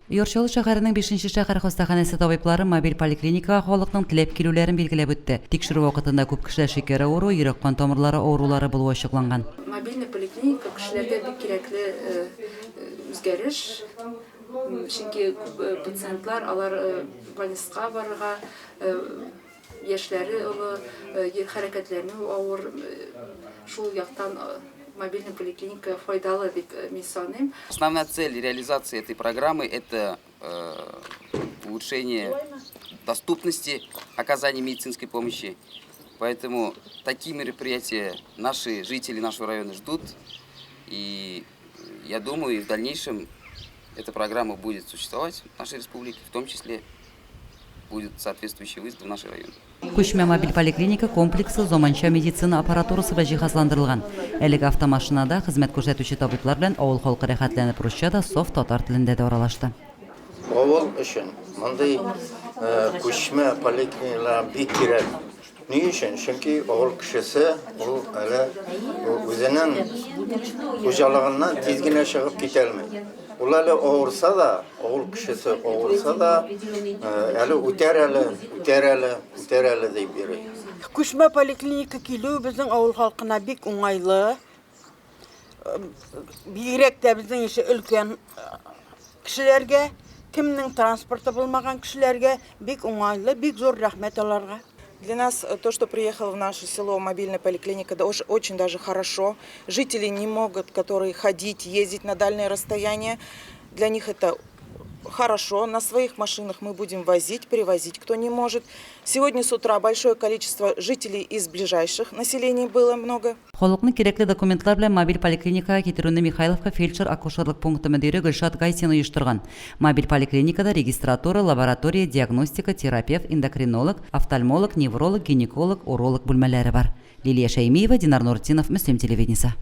Юрчалы шәһәренең 5-нче шәһәр хастаханәсе табиблары мобиль поликлиникага халыкның теләп килүләрен билгеләп үтте. Тикшерү вакытында күп кешеләр шикәр авыру, йөрәк кан тамырлары авырулары булуы ачыкланган. Мобильный поликлиника кешеләргә бик кирәкле үзгәреш. Чөнки пациентлар алар больницага барырга, яшьләре олы, хәрәкәтләнү авыр, шул яктан мобильная поликлиника файдалы дип мин саныйм. Основная цель реализации этой программы – это улучшение доступности оказания медицинской помощи. Поэтому такие мероприятия наши жители нашего района ждут. И я думаю, в дальнейшем эта программа будет существовать в нашей республике, в том числе будет соответствующий выезд в нашей районе. Күчмә мобиль поликлиника комплексы заманча медицина аппаратурасы белән җиһазландырылган. Әлеге автомашинада хезмәт күрсәтүче табиблар белән авыл халкы рәхәтләнеп русча да, софт татар телендә дә аралашты. Авыл өчен мондый күчмә поликлиникалар бик кирәк. Ни өчен? Чөнки авыл кешесе ул әле үзенең хуҗалыгыннан тиз генә чыгып китә алмый. Ул әле авырса да, авыл кешесе авырса да, әле үтәр әле дип йөри. Күчмә поликлиника килү безнең авыл халкына бик уңайлы. Бигрәк тә безнең ише өлкән кешеләргә, кемнең транспорты булмаган кешеләргә бик уңайлы, бик зур рәхмәт аларга. Для нас то, что приехало в наше село мобильная поликлиника, очень даже хорошо. Жители не могут, которые ходить, ездить на дальние расстояния. Для них это хорошо. На своих машинах мы будем возить, перевозить, кто не может. Сегодня с утра большое количество жителей из ближайших населений было много. Халыкны кирәкле документлар белән мобиль поликлиникага китерүне Михайловка фельдшер-акушерлык пункты мөдире Гөлшат Гайсин оештырган. Мобиль поликлиникада регистратура, лаборатория, диагностика, терапевт, эндокринолог, офтальмолог, невролог, гинеколог, уролог бүлмәләре бар. Лилия Шәймиева, Динар Нуртдинов, Мөслим телевидениесе.